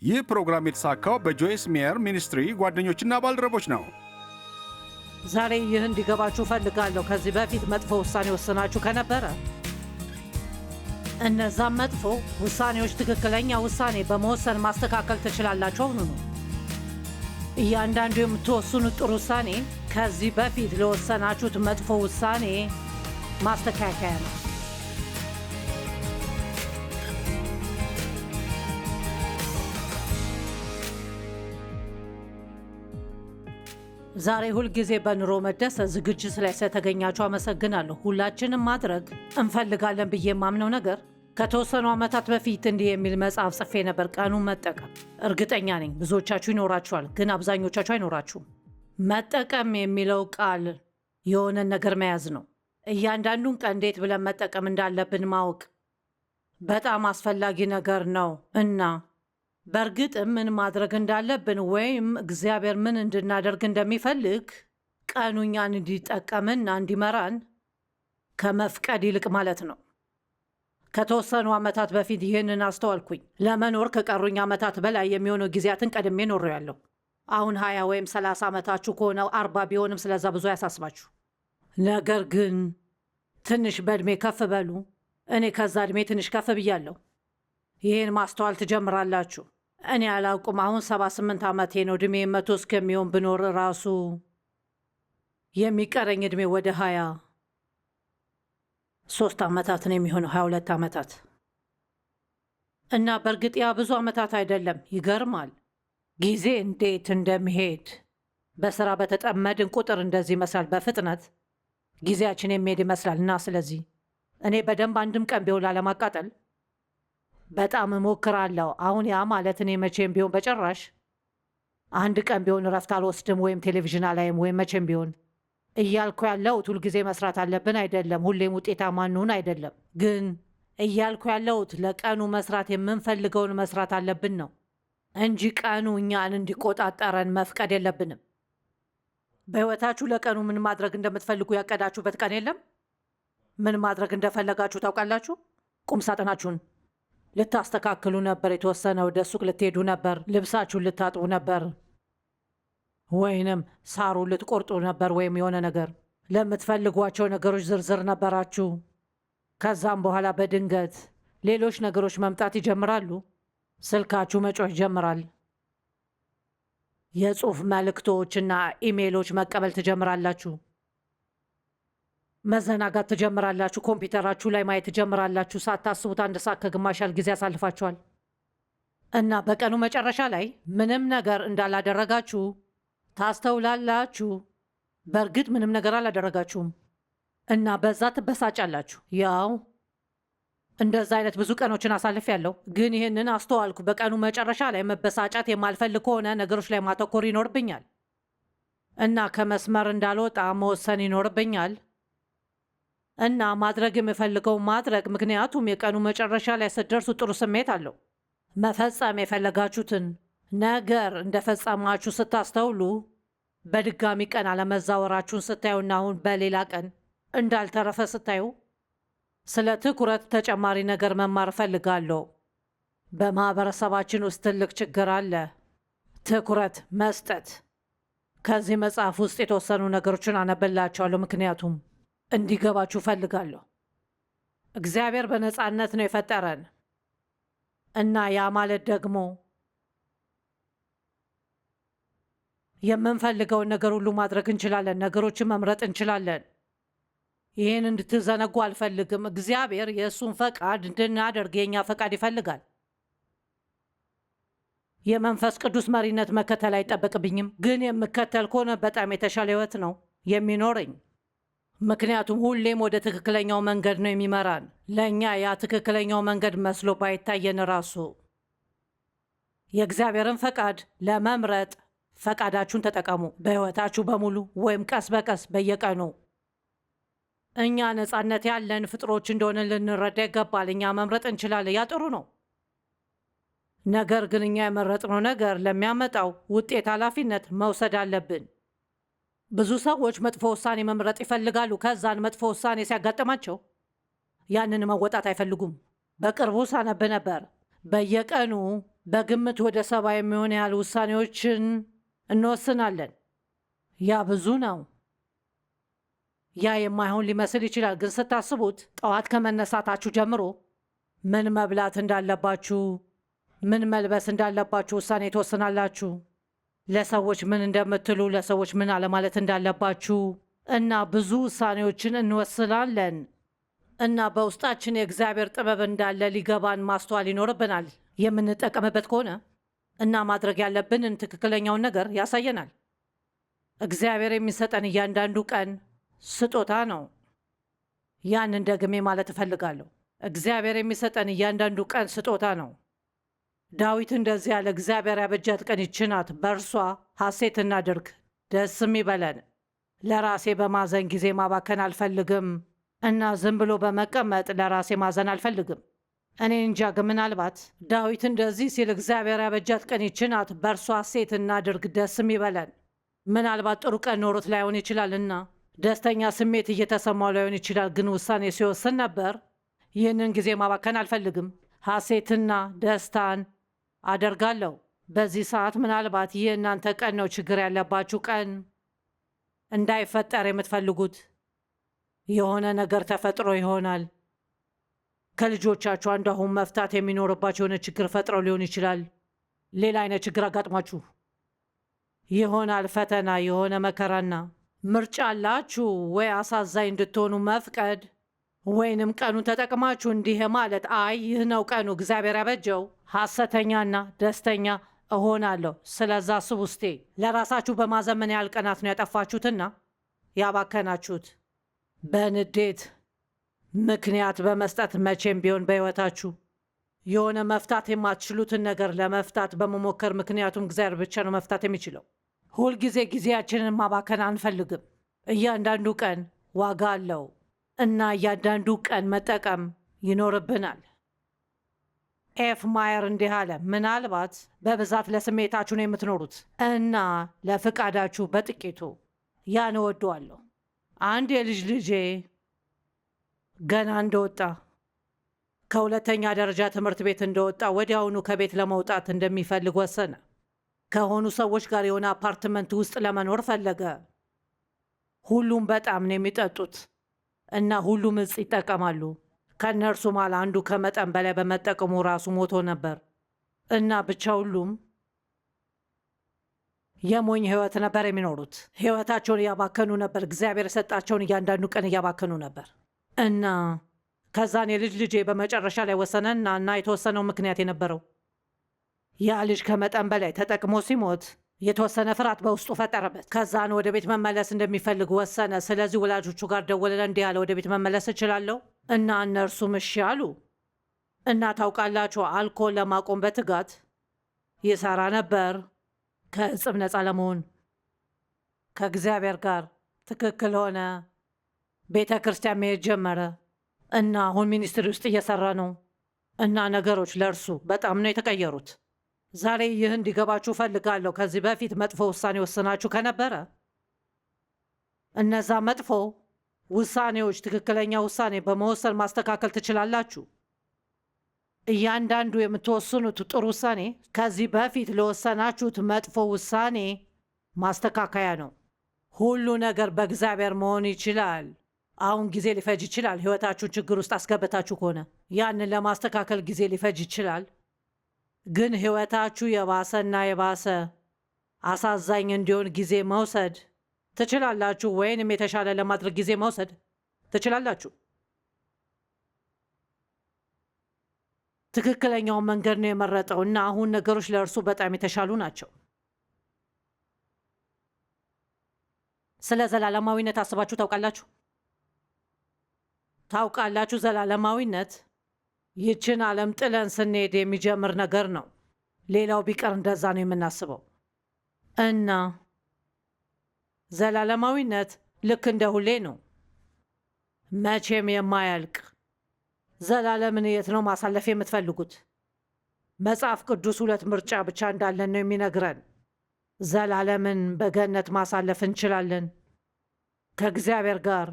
ይህ ፕሮግራም የተሳካው በጆይስ ሜየር ሚኒስትሪ ጓደኞችና ባልደረቦች ነው። ዛሬ ይህ እንዲገባችሁ ፈልጋለሁ። ከዚህ በፊት መጥፎ ውሳኔ ወስናችሁ ከነበረ እነዛም መጥፎ ውሳኔዎች ትክክለኛ ውሳኔ በመወሰን ማስተካከል ትችላላችሁ። አሁኑ ነው እያንዳንዱ የምትወስኑት ጥሩ ውሳኔ ከዚህ በፊት ለወሰናችሁት መጥፎ ውሳኔ ማስተካከያ ነው። ዛሬ ሁልጊዜ በኑሮ መደሰት ዝግጅት ላይ ስለተገኛችሁ አመሰግናለሁ። ሁላችንም ማድረግ እንፈልጋለን ብዬ የማምነው ነገር ከተወሰኑ ዓመታት በፊት እንዲህ የሚል መጽሐፍ ጽፌ ነበር፣ ቀኑን መጠቀም። እርግጠኛ ነኝ ብዙዎቻችሁ ይኖራችኋል፣ ግን አብዛኞቻችሁ አይኖራችሁም። መጠቀም የሚለው ቃል የሆነን ነገር መያዝ ነው። እያንዳንዱን ቀን እንዴት ብለን መጠቀም እንዳለብን ማወቅ በጣም አስፈላጊ ነገር ነው እና በእርግጥም ምን ማድረግ እንዳለብን ወይም እግዚአብሔር ምን እንድናደርግ እንደሚፈልግ ቀኑ እኛን እንዲጠቀምና እንዲመራን ከመፍቀድ ይልቅ ማለት ነው። ከተወሰኑ ዓመታት በፊት ይህንን አስተዋልኩኝ። ለመኖር ከቀሩኝ ዓመታት በላይ የሚሆኑ ጊዜያትን ቀድሜ ኖሬያለሁ። አሁን 20 ወይም 30 ዓመታችሁ ከሆነው 40 ቢሆንም ስለዛ ብዙ አያሳስባችሁ። ነገር ግን ትንሽ በዕድሜ ከፍ በሉ። እኔ ከዛ ዕድሜ ትንሽ ከፍ ብያለሁ። ይህን ማስተዋል ትጀምራላችሁ። እኔ አላውቁም። አሁን 78 ዓመቴ ነው። ዕድሜ 100 እስከሚሆን ብኖር ራሱ የሚቀረኝ ዕድሜ ወደ 23 ዓመታት ነው የሚሆነው፣ 22 ዓመታት እና በእርግጥ ያ ብዙ ዓመታት አይደለም። ይገርማል ጊዜ እንዴት እንደሚሄድ። በሥራ በተጠመድን ቁጥር እንደዚህ ይመስላል። በፍጥነት ጊዜያችን የሚሄድ ይመስላል እና ስለዚህ እኔ በደንብ አንድም ቀን ቢሆን ላለማቃጠል በጣም እሞክራለሁ። አሁን ያ ማለት እኔ መቼም ቢሆን በጭራሽ አንድ ቀን ቢሆን እረፍት አልወስድም ወይም ቴሌቪዥን አላይም ወይም መቼም ቢሆን እያልኩ ያለሁት ሁልጊዜ መስራት አለብን አይደለም፣ ሁሌም ውጤታማ እንሁን አይደለም። ግን እያልኩ ያለሁት ለቀኑ መስራት የምንፈልገውን መስራት አለብን ነው እንጂ ቀኑ እኛን እንዲቆጣጠረን መፍቀድ የለብንም። በሕይወታችሁ ለቀኑ ምን ማድረግ እንደምትፈልጉ ያቀዳችሁበት ቀን የለም? ምን ማድረግ እንደፈለጋችሁ ታውቃላችሁ? ቁም ሳጥናችሁን ልታስተካክሉ ነበር፣ የተወሰነ ወደ ሱቅ ልትሄዱ ነበር፣ ልብሳችሁን ልታጥቡ ነበር፣ ወይንም ሳሩን ልትቆርጡ ነበር፣ ወይም የሆነ ነገር ለምትፈልጓቸው ነገሮች ዝርዝር ነበራችሁ። ከዛም በኋላ በድንገት ሌሎች ነገሮች መምጣት ይጀምራሉ። ስልካችሁ መጮህ ይጀምራል። የጽሑፍ መልእክቶችና ኢሜይሎች መቀበል ትጀምራላችሁ። መዘናጋት ትጀምራላችሁ። ኮምፒውተራችሁ ላይ ማየት ትጀምራላችሁ። ሳታስቡት 1 ሰዓት ከግማሽ ያህል ጊዜ ያሳልፋችኋል እና በቀኑ መጨረሻ ላይ ምንም ነገር እንዳላደረጋችሁ ታስተውላላችሁ። በእርግጥ ምንም ነገር አላደረጋችሁም እና በዛ ትበሳጫላችሁ። ያው እንደዛ አይነት ብዙ ቀኖችን አሳልፌያለሁ፣ ግን ይህንን አስተዋልኩ። በቀኑ መጨረሻ ላይ መበሳጫት የማልፈልግ ከሆነ ነገሮች ላይ ማተኮር ይኖርብኛል እና ከመስመር እንዳልወጣ መወሰን ይኖርብኛል እና ማድረግ የምፈልገው ማድረግ። ምክንያቱም የቀኑ መጨረሻ ላይ ስትደርሱ ጥሩ ስሜት አለው። መፈጸም የፈለጋችሁትን ነገር እንደፈጸማችሁ ስታስተውሉ፣ በድጋሚ ቀን አለመዛወራችሁን ስታዩና አሁን በሌላ ቀን እንዳልተረፈ ስታዩ፣ ስለ ትኩረት ተጨማሪ ነገር መማር እፈልጋለሁ። በማህበረሰባችን ውስጥ ትልቅ ችግር አለ፣ ትኩረት መስጠት። ከዚህ መጽሐፍ ውስጥ የተወሰኑ ነገሮችን አነብላችኋለሁ ምክንያቱም እንዲገባችሁ ፈልጋለሁ። እግዚአብሔር በነፃነት ነው የፈጠረን እና ያ ማለት ደግሞ የምንፈልገውን ነገር ሁሉ ማድረግ እንችላለን። ነገሮችን መምረጥ እንችላለን። ይህን እንድትዘነጉ አልፈልግም። እግዚአብሔር የእሱን ፈቃድ እንድናደርግ የእኛ ፈቃድ ይፈልጋል። የመንፈስ ቅዱስ መሪነት መከተል አይጠበቅብኝም፣ ግን የምከተል ከሆነ በጣም የተሻለ ሕይወት ነው የሚኖረኝ። ምክንያቱም ሁሌም ወደ ትክክለኛው መንገድ ነው የሚመራን። ለእኛ ያ ትክክለኛው መንገድ መስሎ ባይታየን ራሱ የእግዚአብሔርን ፈቃድ ለመምረጥ ፈቃዳችሁን ተጠቀሙ፣ በሕይወታችሁ በሙሉ ወይም ቀስ በቀስ በየቀኑ። እኛ ነፃነት ያለን ፍጥሮች እንደሆነ ልንረዳ ይገባል። እኛ መምረጥ እንችላለን። ያ ጥሩ ነው። ነገር ግን እኛ የመረጥነው ነገር ለሚያመጣው ውጤት ኃላፊነት መውሰድ አለብን። ብዙ ሰዎች መጥፎ ውሳኔ መምረጥ ይፈልጋሉ። ከዛን መጥፎ ውሳኔ ሲያጋጥማቸው ያንን መወጣት አይፈልጉም። በቅርቡ ሳነብ ነበር በየቀኑ በግምት ወደ 70 የሚሆን ያህል ውሳኔዎችን እንወስናለን። ያ ብዙ ነው። ያ የማይሆን ሊመስል ይችላል፣ ግን ስታስቡት ጠዋት ከመነሳታችሁ ጀምሮ ምን መብላት እንዳለባችሁ፣ ምን መልበስ እንዳለባችሁ ውሳኔ ትወስናላችሁ። ለሰዎች ምን እንደምትሉ፣ ለሰዎች ምን አለማለት እንዳለባችሁ እና ብዙ ውሳኔዎችን እንወስናለን። እና በውስጣችን የእግዚአብሔር ጥበብ እንዳለ ሊገባን ማስተዋል ይኖርብናል። የምንጠቀምበት ከሆነ እና ማድረግ ያለብንን ትክክለኛውን ነገር ያሳየናል። እግዚአብሔር የሚሰጠን እያንዳንዱ ቀን ስጦታ ነው። ያንን ደግሜ ማለት እፈልጋለሁ። እግዚአብሔር የሚሰጠን እያንዳንዱ ቀን ስጦታ ነው። ዳዊት እንደዚህ ያለ፣ እግዚአብሔር ያበጃት ቀን ይህች ናት፣ በእርሷ ሐሴት እናድርግ፣ ደስም ይበለን። ለራሴ በማዘን ጊዜ ማባከን አልፈልግም እና ዝም ብሎ በመቀመጥ ለራሴ ማዘን አልፈልግም። እኔ እንጃ፣ ግን ምናልባት ዳዊት እንደዚህ ሲል እግዚአብሔር ያበጃት ቀን ይህች ናት፣ በእርሷ ሐሴት እናድርግ፣ ደስም ይበለን። ምናልባት ጥሩ ቀን ኖሮት ላይሆን ይችላልና ደስተኛ ስሜት እየተሰማው ላይሆን ይችላል፣ ግን ውሳኔ ሲወስን ነበር። ይህንን ጊዜ ማባከን አልፈልግም፣ ሐሴትና ደስታን አደርጋለሁ። በዚህ ሰዓት ምናልባት ይህ እናንተ ቀን ነው፣ ችግር ያለባችሁ ቀን፣ እንዳይፈጠር የምትፈልጉት የሆነ ነገር ተፈጥሮ ይሆናል። ከልጆቻችሁ አንዱ አሁን መፍታት የሚኖርባቸው የሆነ ችግር ፈጥረው ሊሆን ይችላል። ሌላ አይነት ችግር አጋጥሟችሁ ይሆናል። ፈተና፣ የሆነ መከራና ምርጫ አላችሁ። ወይ አሳዛኝ እንድትሆኑ መፍቀድ ወይንም ቀኑን ተጠቅማችሁ እንዲህ ማለት አይ ይህ ነው ቀኑ እግዚአብሔር ያበጀው፣ ሐሰተኛና ደስተኛ እሆናለሁ። ስለዛ አስቡ ውስጤ ለራሳችሁ በማዘን ምን ያህል ቀናት ነው ያጠፋችሁትና ያባከናችሁት? በንዴት ምክንያት በመስጠት መቼም ቢሆን በሕይወታችሁ የሆነ መፍታት የማትችሉትን ነገር ለመፍታት በመሞከር፣ ምክንያቱም እግዚአብሔር ብቻ ነው መፍታት የሚችለው። ሁልጊዜ ጊዜያችንን ማባከን አንፈልግም። እያንዳንዱ ቀን ዋጋ አለው እና እያንዳንዱ ቀን መጠቀም ይኖርብናል። ኤፍ ማየር እንዲህ አለ፣ ምናልባት በብዛት ለስሜታችሁ ነው የምትኖሩት እና ለፍቃዳችሁ በጥቂቱ። ያን እወደዋለሁ። አንድ የልጅ ልጄ ገና እንደወጣ ከሁለተኛ ደረጃ ትምህርት ቤት እንደወጣ ወዲያውኑ ከቤት ለመውጣት እንደሚፈልግ ወሰነ። ከሆኑ ሰዎች ጋር የሆነ አፓርትመንት ውስጥ ለመኖር ፈለገ። ሁሉም በጣም ነው የሚጠጡት እና ሁሉም እጽ ይጠቀማሉ። ከእነርሱ ማል አንዱ ከመጠን በላይ በመጠቀሙ ራሱ ሞቶ ነበር እና ብቻ ሁሉም የሞኝ ህይወት ነበር የሚኖሩት። ህይወታቸውን እያባከኑ ነበር። እግዚአብሔር የሰጣቸውን እያንዳንዱ ቀን እያባከኑ ነበር እና ከዛን የልጅ ልጄ በመጨረሻ ላይ ወሰነና እና የተወሰነው ምክንያት የነበረው ያ ልጅ ከመጠን በላይ ተጠቅሞ ሲሞት የተወሰነ ፍርሃት በውስጡ ፈጠረበት። ከዛን ወደ ቤት መመለስ እንደሚፈልግ ወሰነ። ስለዚህ ወላጆቹ ጋር ደወለለ። እንዲህ ያለ ወደ ቤት መመለስ እችላለሁ? እና እነርሱም እሺ አሉ። እና ታውቃላችሁ አልኮል ለማቆም በትጋት ይሰራ ነበር። ከእጽም ነፃ ለመሆን ከእግዚአብሔር ጋር ትክክል ሆነ። ቤተ ክርስቲያን መሄድ ጀመረ እና አሁን ሚኒስትሪ ውስጥ እየሰራ ነው እና ነገሮች ለእርሱ በጣም ነው የተቀየሩት። ዛሬ ይህ እንዲገባችሁ እፈልጋለሁ። ከዚህ በፊት መጥፎ ውሳኔ ወስናችሁ ከነበረ እነዛ መጥፎ ውሳኔዎች ትክክለኛ ውሳኔ በመወሰን ማስተካከል ትችላላችሁ። እያንዳንዱ የምትወስኑት ጥሩ ውሳኔ ከዚህ በፊት ለወሰናችሁት መጥፎ ውሳኔ ማስተካከያ ነው። ሁሉ ነገር በእግዚአብሔር መሆን ይችላል። አሁን ጊዜ ሊፈጅ ይችላል። ሕይወታችሁን ችግር ውስጥ አስገብታችሁ ከሆነ ያንን ለማስተካከል ጊዜ ሊፈጅ ይችላል። ግን ሕይወታችሁ የባሰና የባሰ አሳዛኝ እንዲሆን ጊዜ መውሰድ ትችላላችሁ፣ ወይንም የተሻለ ለማድረግ ጊዜ መውሰድ ትችላላችሁ። ትክክለኛውን መንገድ ነው የመረጠው እና አሁን ነገሮች ለእርሱ በጣም የተሻሉ ናቸው። ስለ ዘላለማዊነት አስባችሁ ታውቃላችሁ? ታውቃላችሁ ዘላለማዊነት ይህችን ዓለም ጥለን ስንሄድ የሚጀምር ነገር ነው። ሌላው ቢቀር እንደዛ ነው የምናስበው። እና ዘላለማዊነት ልክ እንደ ሁሌ ነው፣ መቼም የማያልቅ ዘላለምን የት ነው ማሳለፍ የምትፈልጉት? መጽሐፍ ቅዱስ ሁለት ምርጫ ብቻ እንዳለን ነው የሚነግረን። ዘላለምን በገነት ማሳለፍ እንችላለን ከእግዚአብሔር ጋር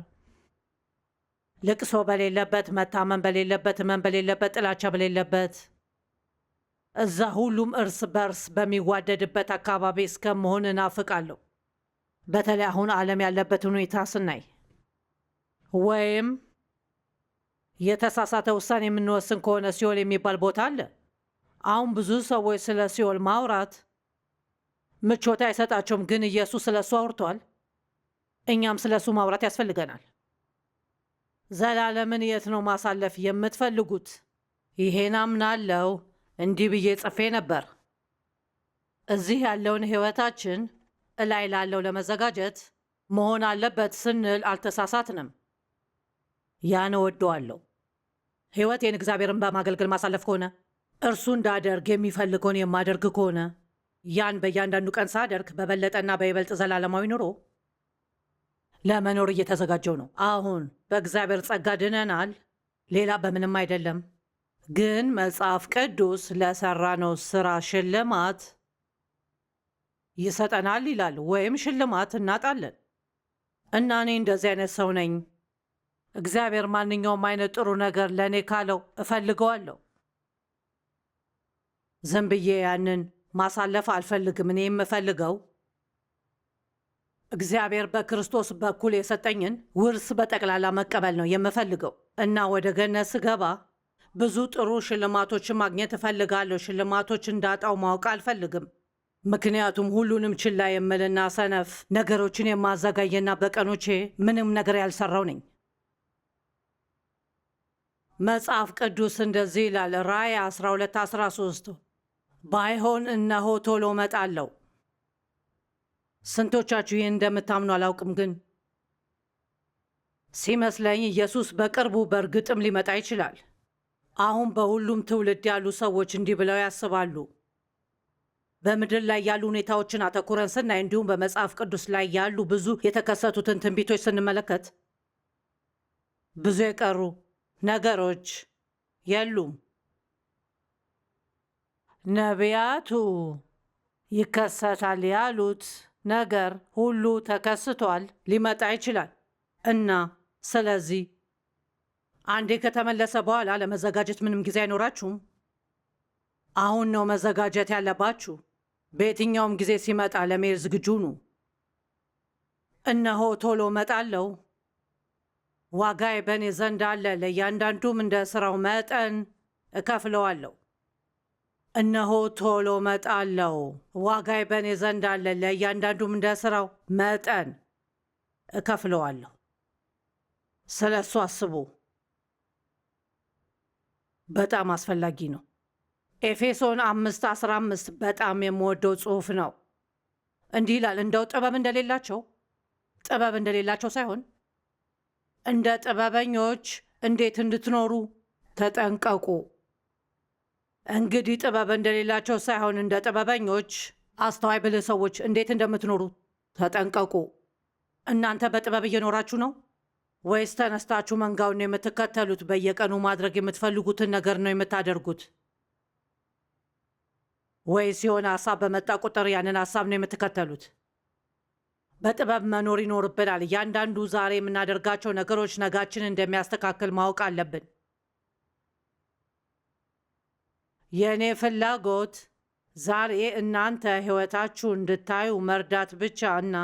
ልቅሶ በሌለበት፣ መታመን በሌለበት፣ ሕመም በሌለበት፣ ጥላቻ በሌለበት እዛ ሁሉም እርስ በርስ በሚዋደድበት አካባቢ እስከመሆን እናፍቃለሁ። በተለይ አሁን ዓለም ያለበትን ሁኔታ ስናይ ወይም የተሳሳተ ውሳኔ የምንወስን ከሆነ ሲኦል የሚባል ቦታ አለ። አሁን ብዙ ሰዎች ስለ ሲኦል ማውራት ምቾት አይሰጣቸውም፣ ግን ኢየሱስ ስለ እሱ አውርቷል። እኛም ስለ እሱ ማውራት ያስፈልገናል። ዘላለምን የት ነው ማሳለፍ የምትፈልጉት? ይሄን አምናለው። እንዲህ ብዬ ጽፌ ነበር። እዚህ ያለውን ሕይወታችን እላይ ላለው ለመዘጋጀት መሆን አለበት ስንል አልተሳሳትንም። ያን እወደዋለሁ። ሕይወቴን እግዚአብሔርን በማገልገል ማሳለፍ ከሆነ እርሱ እንዳደርግ የሚፈልገውን የማደርግ ከሆነ ያን በእያንዳንዱ ቀን ሳደርግ በበለጠና በይበልጥ ዘላለማዊ ኑሮ ለመኖር እየተዘጋጀው ነው። አሁን በእግዚአብሔር ጸጋ ድነናል፣ ሌላ በምንም አይደለም። ግን መጽሐፍ ቅዱስ ለሰራነው ስራ ሽልማት ይሰጠናል ይላል፣ ወይም ሽልማት እናጣለን። እና እኔ እንደዚህ አይነት ሰው ነኝ። እግዚአብሔር ማንኛውም አይነት ጥሩ ነገር ለእኔ ካለው እፈልገዋለሁ። ዝም ብዬ ያንን ማሳለፍ አልፈልግም። እኔ የምፈልገው እግዚአብሔር በክርስቶስ በኩል የሰጠኝን ውርስ በጠቅላላ መቀበል ነው የምፈልገው። እና ወደ ገነት ስገባ ብዙ ጥሩ ሽልማቶችን ማግኘት እፈልጋለሁ። ሽልማቶች እንዳጣው ማወቅ አልፈልግም። ምክንያቱም ሁሉንም ችላ የምልና ሰነፍ ነገሮችን የማዘጋየና በቀኖቼ ምንም ነገር ያልሰራው ነኝ። መጽሐፍ ቅዱስ እንደዚህ ይላል፣ ራእይ 12:13 ባይሆን እነሆ ቶሎ እመጣለሁ። ስንቶቻችሁ ይህን እንደምታምኑ አላውቅም፣ ግን ሲመስለኝ ኢየሱስ በቅርቡ በእርግጥም ሊመጣ ይችላል። አሁን በሁሉም ትውልድ ያሉ ሰዎች እንዲህ ብለው ያስባሉ። በምድር ላይ ያሉ ሁኔታዎችን አተኩረን ስናይ፣ እንዲሁም በመጽሐፍ ቅዱስ ላይ ያሉ ብዙ የተከሰቱትን ትንቢቶች ስንመለከት ብዙ የቀሩ ነገሮች የሉም። ነቢያቱ ይከሰታል ያሉት ነገር ሁሉ ተከስቷል፣ ሊመጣ ይችላል። እና ስለዚህ አንዴ ከተመለሰ በኋላ ለመዘጋጀት ምንም ጊዜ አይኖራችሁም። አሁን ነው መዘጋጀት ያለባችሁ። በየትኛውም ጊዜ ሲመጣ ለመሄድ ዝግጁ ኑ። እነሆ ቶሎ እመጣለሁ፣ ዋጋዬ በእኔ ዘንድ አለ፣ ለእያንዳንዱም እንደ ሥራው መጠን እከፍለዋለሁ። እነሆ ቶሎ እመጣለሁ፣ ዋጋዬ በእኔ ዘንድ አለ፣ ለእያንዳንዱም እንደ ሥራው መጠን እከፍለዋለሁ። ስለ እሱ አስቡ። በጣም አስፈላጊ ነው። ኤፌሶን 5:15 በጣም የምወደው ጽሑፍ ነው። እንዲህ ይላል፣ እንደው ጥበብ እንደሌላቸው ሳይሆን እንደ ጥበበኞች እንዴት እንድትኖሩ ተጠንቀቁ። እንግዲህ ጥበብ እንደሌላቸው ሳይሆን እንደ ጥበበኞች አስተዋይ ብልህ ሰዎች እንዴት እንደምትኖሩ ተጠንቀቁ። እናንተ በጥበብ እየኖራችሁ ነው ወይስ ተነስታችሁ መንጋውን ነው የምትከተሉት? በየቀኑ ማድረግ የምትፈልጉትን ነገር ነው የምታደርጉት? ወይስ የሆነ ሀሳብ በመጣ ቁጥር ያንን ሀሳብ ነው የምትከተሉት? በጥበብ መኖር ይኖርብናል። እያንዳንዱ ዛሬ የምናደርጋቸው ነገሮች ነጋችን እንደሚያስተካክል ማወቅ አለብን። የእኔ ፍላጎት ዛሬ እናንተ ሕይወታችሁ እንድታዩ መርዳት ብቻ እና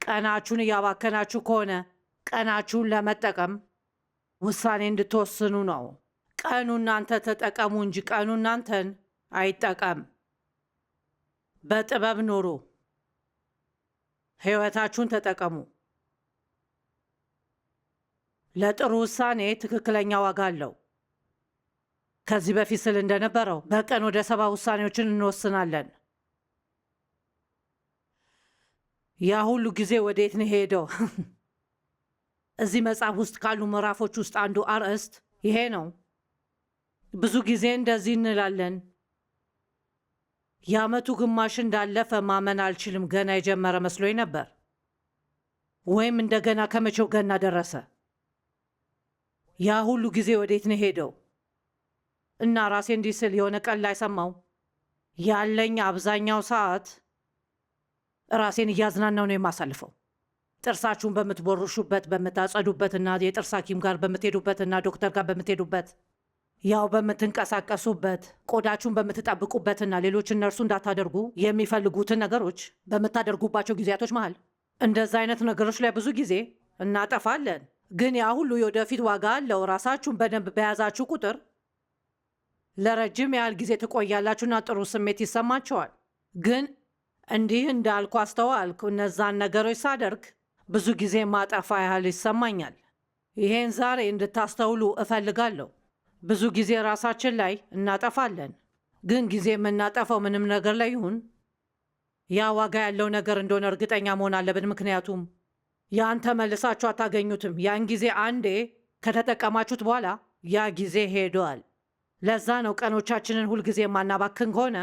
ቀናችሁን እያባከናችሁ ከሆነ ቀናችሁን ለመጠቀም ውሳኔ እንድትወስኑ ነው። ቀኑ እናንተ ተጠቀሙ እንጂ ቀኑ እናንተን አይጠቀም። በጥበብ ኑሩ። ሕይወታችሁን ተጠቀሙ። ለጥሩ ውሳኔ ትክክለኛ ዋጋ አለው። ከዚህ በፊት ስል እንደነበረው በቀን ወደ 70 ውሳኔዎችን እንወስናለን። ያ ሁሉ ጊዜ ወዴት ነው ሄደው? እዚህ መጽሐፍ ውስጥ ካሉ ምዕራፎች ውስጥ አንዱ አርዕስት ይሄ ነው። ብዙ ጊዜ እንደዚህ እንላለን፣ የዓመቱ ግማሽ እንዳለፈ ማመን አልችልም፣ ገና የጀመረ መስሎኝ ነበር። ወይም እንደገና ከመቼው ገና ደረሰ። ያ ሁሉ ጊዜ ወዴት ነው ሄደው? እና ራሴ እንዲህ ስል የሆነ ቀን ላይ ሰማው፣ ያለኝ አብዛኛው ሰዓት ራሴን እያዝናናው ነው የማሳልፈው። ጥርሳችሁን በምትቦርሹበት፣ በምታጸዱበት እና የጥርስ ሐኪም ጋር በምትሄዱበት እና ዶክተር ጋር በምትሄዱበት ያው በምትንቀሳቀሱበት ቆዳችሁን በምትጠብቁበትና ሌሎች እነርሱ እንዳታደርጉ የሚፈልጉትን ነገሮች በምታደርጉባቸው ጊዜያቶች መሃል እንደዛ አይነት ነገሮች ላይ ብዙ ጊዜ እናጠፋለን። ግን ያ ሁሉ የወደፊት ዋጋ አለው። ራሳችሁን በደንብ በያዛችሁ ቁጥር ለረጅም ያህል ጊዜ ትቆያላችሁና ጥሩ ስሜት ይሰማቸዋል። ግን እንዲህ እንዳልኩ አስተዋልኩ፣ እነዛን ነገሮች ሳደርግ ብዙ ጊዜ ማጠፋ ያህል ይሰማኛል። ይሄን ዛሬ እንድታስተውሉ እፈልጋለሁ። ብዙ ጊዜ ራሳችን ላይ እናጠፋለን፣ ግን ጊዜ የምናጠፋው ምንም ነገር ላይ ይሁን ያ ዋጋ ያለው ነገር እንደሆነ እርግጠኛ መሆን አለብን። ምክንያቱም ያን ተመልሳችሁ አታገኙትም። ያን ጊዜ አንዴ ከተጠቀማችሁት በኋላ ያ ጊዜ ሄደዋል። ለዛ ነው ቀኖቻችንን ሁልጊዜ የማናባክን ከሆነ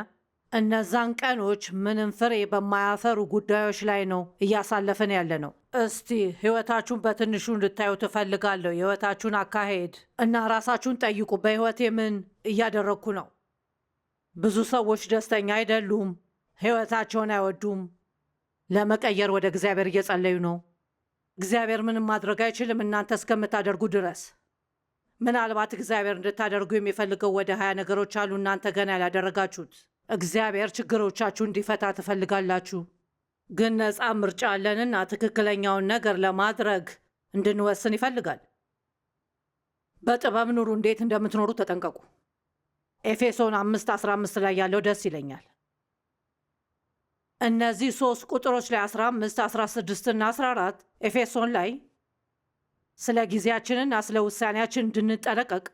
እነዛን ቀኖች ምንም ፍሬ በማያፈሩ ጉዳዮች ላይ ነው እያሳለፍን ያለ ነው። እስቲ ህይወታችሁን በትንሹ እንድታዩ ትፈልጋለሁ። የህይወታችሁን አካሄድ እና ራሳችሁን ጠይቁ። በህይወቴ ምን እያደረግኩ ነው? ብዙ ሰዎች ደስተኛ አይደሉም፣ ህይወታቸውን አይወዱም። ለመቀየር ወደ እግዚአብሔር እየጸለዩ ነው። እግዚአብሔር ምንም ማድረግ አይችልም እናንተ እስከምታደርጉ ድረስ። ምናልባት እግዚአብሔር እንድታደርጉ የሚፈልገው ወደ 20 ነገሮች አሉ እናንተ ገና ያላደረጋችሁት። እግዚአብሔር ችግሮቻችሁ እንዲፈታ ትፈልጋላችሁ፣ ግን ነፃ ምርጫ አለንና ትክክለኛውን ነገር ለማድረግ እንድንወስን ይፈልጋል። በጥበብ ኑሩ፣ እንዴት እንደምትኖሩ ተጠንቀቁ። ኤፌሶን 5:15 ላይ ያለው ደስ ይለኛል። እነዚህ 3 ቁጥሮች ላይ 15፣ 16 እና 14 ኤፌሶን ላይ ስለ ጊዜያችንና ስለ ውሳኔያችን እንድንጠነቀቅ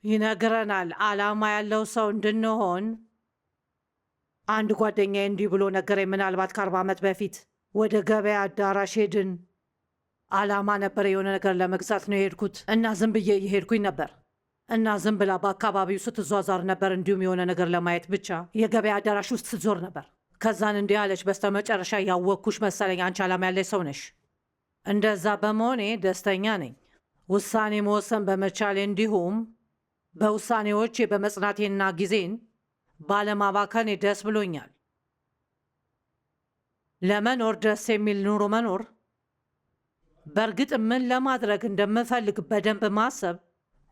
ይነግረናል። ዓላማ ያለው ሰው እንድንሆን አንድ ጓደኛዬ እንዲህ ብሎ ነገረኝ። ምናልባት ከ40 ዓመት በፊት ወደ ገበያ አዳራሽ ሄድን። ዓላማ ነበር፣ የሆነ ነገር ለመግዛት ነው የሄድኩት እና ዝም ብዬ እየሄድኩኝ ነበር እና ዝም ብላ በአካባቢው ስትዟዟር ነበር፣ እንዲሁም የሆነ ነገር ለማየት ብቻ የገበያ አዳራሽ ውስጥ ስትዞር ነበር። ከዛን እንዲህ አለች፣ በስተመጨረሻ ያወቅኩሽ መሰለኝ፣ አንቺ ዓላማ ያለች ሰው ነሽ። እንደዛ በመሆኔ ደስተኛ ነኝ። ውሳኔ መወሰን በመቻሌ እንዲሁም በውሳኔዎቼ በመጽናቴና ጊዜን ባለማባከኔ ደስ ብሎኛል። ለመኖር ደስ የሚል ኑሮ መኖር፣ በእርግጥ ምን ለማድረግ እንደምፈልግ በደንብ ማሰብ፣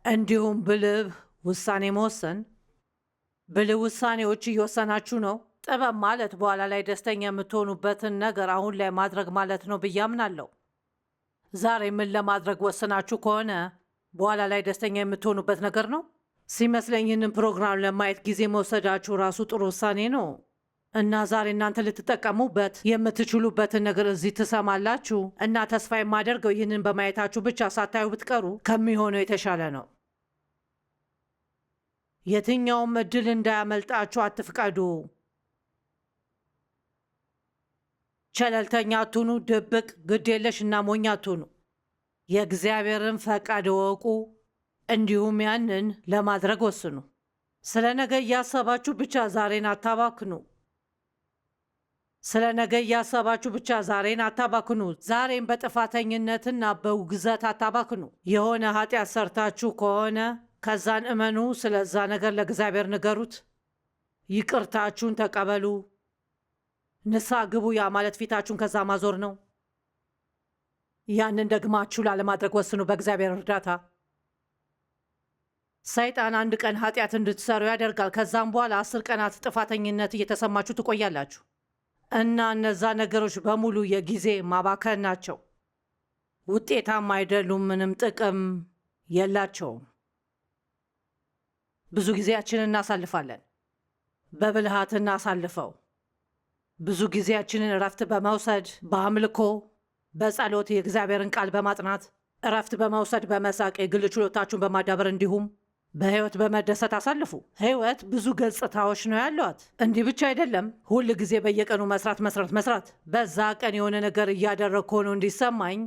እንዲሁም ብልህ ውሳኔ መወሰን። ብልህ ውሳኔዎች እየወሰናችሁ ነው። ጥበብ ማለት በኋላ ላይ ደስተኛ የምትሆኑበትን ነገር አሁን ላይ ማድረግ ማለት ነው ብዬ አምናለሁ። ዛሬ ምን ለማድረግ ወስናችሁ ከሆነ በኋላ ላይ ደስተኛ የምትሆኑበት ነገር ነው ሲመስለኝ። ይህንን ፕሮግራም ለማየት ጊዜ መውሰዳችሁ ራሱ ጥሩ ውሳኔ ነው እና ዛሬ እናንተ ልትጠቀሙበት የምትችሉበትን ነገር እዚህ ትሰማላችሁ እና ተስፋ የማደርገው ይህንን በማየታችሁ ብቻ ሳታዩ ብትቀሩ ከሚሆነው የተሻለ ነው። የትኛውም እድል እንዳያመልጣችሁ አትፍቀዱ። ቸለልተኛ አትሁኑ፣ ድብቅ፣ ግዴለሽ እና ሞኝ አትሁኑ። የእግዚአብሔርን ፈቃድ እወቁ፣ እንዲሁም ያንን ለማድረግ ወስኑ። ስለ ነገ እያሰባችሁ ብቻ ዛሬን አታባክኑ። ስለ ነገ እያሰባችሁ ብቻ ዛሬን አታባክኑ። ዛሬን በጥፋተኝነትና በውግዘት አታባክኑ። የሆነ ኃጢአት ሰርታችሁ ከሆነ ከዛን እመኑ፣ ስለዛ ነገር ለእግዚአብሔር ንገሩት፣ ይቅርታችሁን ተቀበሉ፣ ንስሐ ግቡ። ያ ማለት ፊታችሁን ከዛ ማዞር ነው። ያንን ደግማችሁ ላለማድረግ ወስኑ በእግዚአብሔር እርዳታ። ሰይጣን አንድ ቀን ኃጢአት እንድትሰሩ ያደርጋል። ከዛም በኋላ 10 ቀናት ጥፋተኝነት እየተሰማችሁ ትቆያላችሁ እና እነዛ ነገሮች በሙሉ የጊዜ ማባከን ናቸው። ውጤታም አይደሉም፣ ምንም ጥቅም የላቸውም። ብዙ ጊዜያችንን እናሳልፋለን። በብልሃት እናሳልፈው። ብዙ ጊዜያችንን እረፍት በመውሰድ በአምልኮ፣ በጸሎት፣ የእግዚአብሔርን ቃል በማጥናት፣ እረፍት በመውሰድ በመሳቅ፣ የግል ችሎታችሁን በማዳበር እንዲሁም በህይወት በመደሰት አሳልፉ። ህይወት ብዙ ገጽታዎች ነው ያሏት። እንዲህ ብቻ አይደለም ሁል ጊዜ በየቀኑ መስራት። በዛ ቀን የሆነ ነገር እያደረግኩ ሆኖ እንዲሰማኝ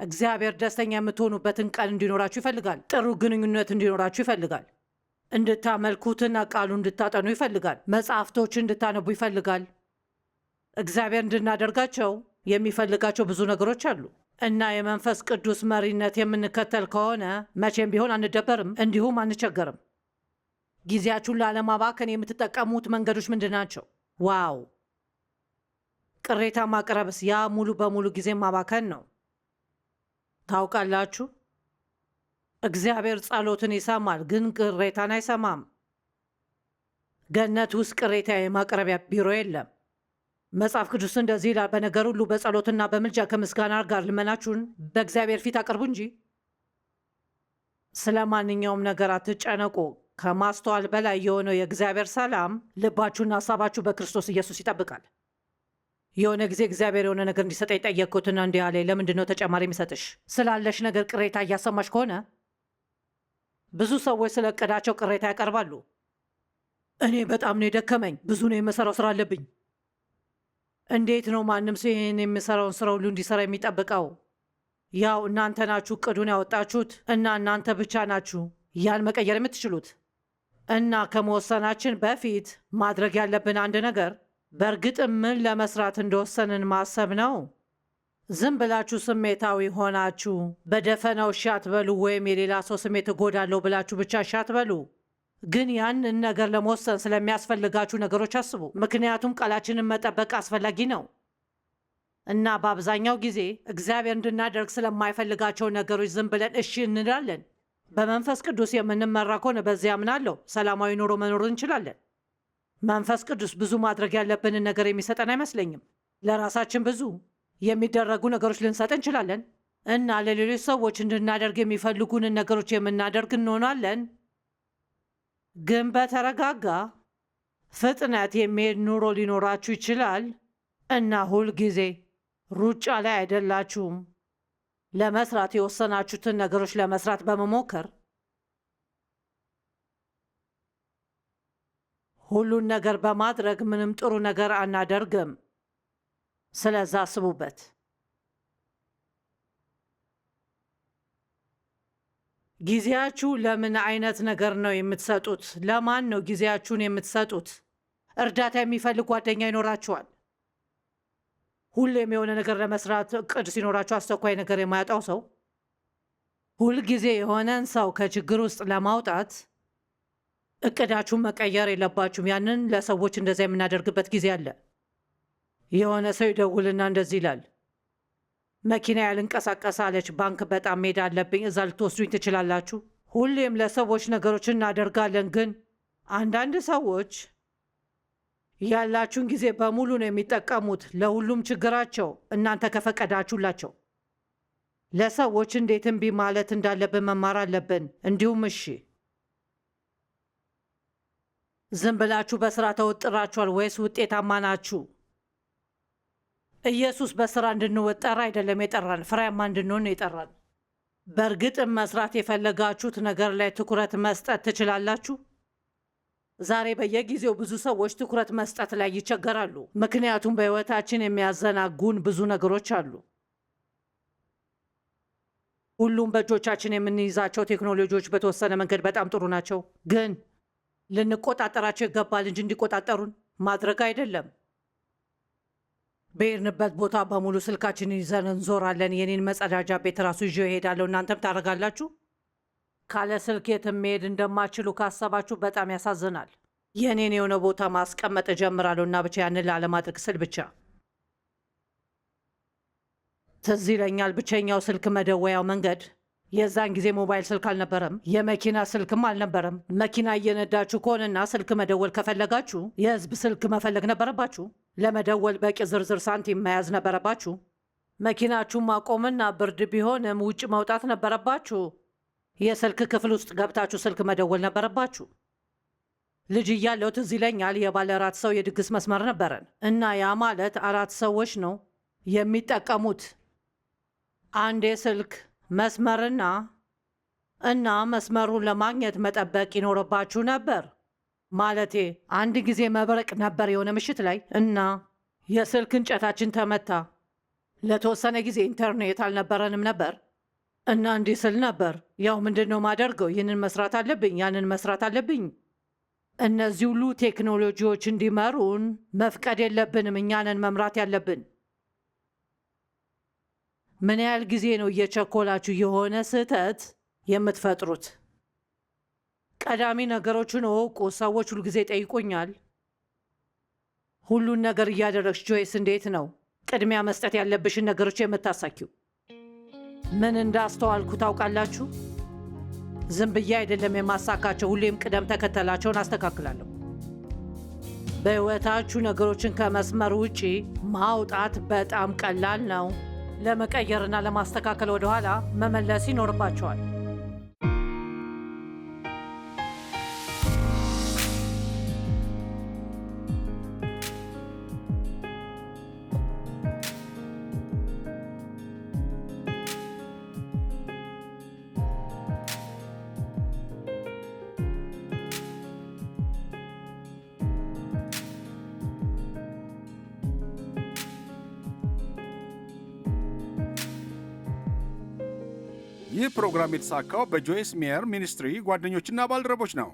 እግዚአብሔር ደስተኛ የምትሆኑበትን ቀን እንዲኖራችሁ ይፈልጋል። ጥሩ ግንኙነት እንዲኖራችሁ ይፈልጋል። እንድታመልኩትና ቃሉ እንድታጠኑ ይፈልጋል። መጽሐፍቶች እንድታነቡ ይፈልጋል። እግዚአብሔር እንድናደርጋቸው የሚፈልጋቸው ብዙ ነገሮች አሉ እና የመንፈስ ቅዱስ መሪነት የምንከተል ከሆነ መቼም ቢሆን አንደበርም፣ እንዲሁም አንቸገርም። ጊዜያችሁን ላለማባከን የምትጠቀሙት መንገዶች ምንድን ናቸው? ዋው! ቅሬታ ማቅረብስ? ያ ሙሉ በሙሉ ጊዜ ማባከን ነው። ታውቃላችሁ፣ እግዚአብሔር ጸሎትን ይሰማል፣ ግን ቅሬታን አይሰማም። ገነት ውስጥ ቅሬታ የማቅረቢያ ቢሮ የለም። መጽሐፍ ቅዱስ እንደዚህ ይላል፣ በነገር ሁሉ በጸሎትና በምልጃ ከምስጋና ጋር ልመናችሁን በእግዚአብሔር ፊት አቅርቡ እንጂ ስለ ማንኛውም ነገር አትጨነቁ። ከማስተዋል በላይ የሆነው የእግዚአብሔር ሰላም ልባችሁና ሀሳባችሁ በክርስቶስ ኢየሱስ ይጠብቃል። የሆነ ጊዜ እግዚአብሔር የሆነ ነገር እንዲሰጠኝ ጠየቅኩትና እንዲህ አለኝ፣ ለምንድን ነው ተጨማሪ የሚሰጥሽ? ስላለሽ ነገር ቅሬታ እያሰማሽ ከሆነ ብዙ ሰዎች ስለ እቅዳቸው ቅሬታ ያቀርባሉ። እኔ በጣም ነው የደከመኝ፣ ብዙ ነው የምሰራው ስራ አለብኝ። እንዴት ነው ማንም ሰው ይህን የሚሰራውን ስራ ሁሉ እንዲሰራ የሚጠብቀው? ያው እናንተ ናችሁ እቅዱን ያወጣችሁት እና እናንተ ብቻ ናችሁ ያን መቀየር የምትችሉት። እና ከመወሰናችን በፊት ማድረግ ያለብን አንድ ነገር በእርግጥም ምን ለመስራት እንደወሰንን ማሰብ ነው። ዝም ብላችሁ ስሜታዊ ሆናችሁ በደፈናው እሺ አትበሉ፣ ወይም የሌላ ሰው ስሜት እጎዳለሁ ብላችሁ ብቻ እሺ አትበሉ። ግን ያንን ነገር ለመወሰን ስለሚያስፈልጋችሁ ነገሮች አስቡ። ምክንያቱም ቃላችንን መጠበቅ አስፈላጊ ነው እና በአብዛኛው ጊዜ እግዚአብሔር እንድናደርግ ስለማይፈልጋቸው ነገሮች ዝም ብለን እሺ እንላለን። በመንፈስ ቅዱስ የምንመራ ከሆነ በዚያ አምናለሁ ሰላማዊ ኑሮ መኖር እንችላለን። መንፈስ ቅዱስ ብዙ ማድረግ ያለብንን ነገር የሚሰጠን አይመስለኝም። ለራሳችን ብዙ የሚደረጉ ነገሮች ልንሰጥ እንችላለን እና ለሌሎች ሰዎች እንድናደርግ የሚፈልጉንን ነገሮች የምናደርግ እንሆናለን። ግን በተረጋጋ ፍጥነት የሚሄድ ኑሮ ሊኖራችሁ ይችላል እና ሁልጊዜ ሩጫ ላይ አይደላችሁም። ለመስራት የወሰናችሁትን ነገሮች ለመስራት በመሞከር ሁሉን ነገር በማድረግ ምንም ጥሩ ነገር አናደርግም። ስለዛ አስቡበት። ጊዜያችሁ ለምን አይነት ነገር ነው የምትሰጡት? ለማን ነው ጊዜያችሁን የምትሰጡት? እርዳታ የሚፈልግ ጓደኛ ይኖራችኋል። ሁሌም የሆነ ነገር ለመስራት እቅድ ሲኖራችሁ አስቸኳይ ነገር የማያጣው ሰው። ሁልጊዜ የሆነን ሰው ከችግር ውስጥ ለማውጣት እቅዳችሁን መቀየር የለባችሁም። ያንን ለሰዎች እንደዚያ የምናደርግበት ጊዜ አለ። የሆነ ሰው ይደውልና እንደዚህ ይላል፣ መኪና ያልንቀሳቀስ አለች፣ ባንክ በጣም መሄድ አለብኝ፣ እዛ ልትወስዱኝ ትችላላችሁ? ሁሌም ለሰዎች ነገሮች እናደርጋለን፣ ግን አንዳንድ ሰዎች ያላችሁን ጊዜ በሙሉ ነው የሚጠቀሙት ለሁሉም ችግራቸው እናንተ ከፈቀዳችሁላቸው። ለሰዎች እንዴት እምቢ ማለት እንዳለብን መማር አለብን። እንዲሁም እሺ፣ ዝም ብላችሁ በስራ ተወጥራችኋል ወይስ ውጤታማ ናችሁ? ኢየሱስ በስራ እንድንወጠር አይደለም የጠራን፣ ፍሬያማ እንድንሆን ነው የጠራን። በእርግጥም መስራት የፈለጋችሁት ነገር ላይ ትኩረት መስጠት ትችላላችሁ? ዛሬ በየጊዜው ብዙ ሰዎች ትኩረት መስጠት ላይ ይቸገራሉ፣ ምክንያቱም በሕይወታችን የሚያዘናጉን ብዙ ነገሮች አሉ። ሁሉም በእጆቻችን የምንይዛቸው ቴክኖሎጂዎች በተወሰነ መንገድ በጣም ጥሩ ናቸው፣ ግን ልንቆጣጠራቸው ይገባል እንጂ እንዲቆጣጠሩን ማድረግ አይደለም። በሄድንበት ቦታ በሙሉ ስልካችንን ይዘን እንዞራለን። የኔን መጸዳጃ ቤት ራሱ ይዤ እሄዳለሁ። እናንተም ታደርጋላችሁ? ካለ ስልክ የትም መሄድ እንደማችሉ ካሰባችሁ በጣም ያሳዝናል። የኔን የሆነ ቦታ ማስቀመጥ እጀምራለሁ እና ብቻ ያንን ላለማድረግ ስል ብቻ ትዝ ይለኛል ብቸኛው ስልክ መደወያው መንገድ የዛን ጊዜ ሞባይል ስልክ አልነበረም፣ የመኪና ስልክም አልነበረም። መኪና እየነዳችሁ ከሆነና ስልክ መደወል ከፈለጋችሁ የህዝብ ስልክ መፈለግ ነበረባችሁ። ለመደወል በቂ ዝርዝር ሳንቲም መያዝ ነበረባችሁ። መኪናችሁን ማቆምና ብርድ ቢሆንም ውጭ መውጣት ነበረባችሁ። የስልክ ክፍል ውስጥ ገብታችሁ ስልክ መደወል ነበረባችሁ። ልጅ እያለሁ ትዝ ይለኛል የባለ 4 ሰው የድግስ መስመር ነበረን እና ያ ማለት 4 ሰዎች ነው የሚጠቀሙት አንድ የስልክ መስመርና መስመሩን ለማግኘት መጠበቅ ይኖርባችሁ ነበር። ማለቴ አንድ ጊዜ መብረቅ ነበር የሆነ ምሽት ላይ እና የስልክ እንጨታችን ተመታ። ለተወሰነ ጊዜ ኢንተርኔት አልነበረንም ነበር እና እንዲህ ስል ነበር፣ ያው ምንድን ነው ማደርገው? ይህንን መስራት አለብኝ፣ ያንን መስራት አለብኝ። እነዚህ ሁሉ ቴክኖሎጂዎች እንዲመሩን መፍቀድ የለብንም፣ እኛንን መምራት ያለብን። ምን ያህል ጊዜ ነው እየቸኮላችሁ የሆነ ስህተት የምትፈጥሩት? ቀዳሚ ነገሮችን እወቁ። ሰዎች ሁልጊዜ ጠይቁኛል፣ ሁሉን ነገር እያደረግሽ ጆይስ እንዴት ነው ቅድሚያ መስጠት ያለብሽን ነገሮች የምታሳኪው? ምን እንዳስተዋልኩ ታውቃላችሁ? ዝም ብዬ አይደለም የማሳካቸው፣ ሁሌም ቅደም ተከተላቸውን አስተካክላለሁ። በሕይወታችሁ ነገሮችን ከመስመር ውጪ ማውጣት በጣም ቀላል ነው። ለመቀየርና ለማስተካከል ወደኋላ መመለስ ይኖርባቸዋል። ይህ ፕሮግራም የተሳካው በጆይስ ሜየር ሚኒስትሪ ጓደኞችና ባልደረቦች ነው።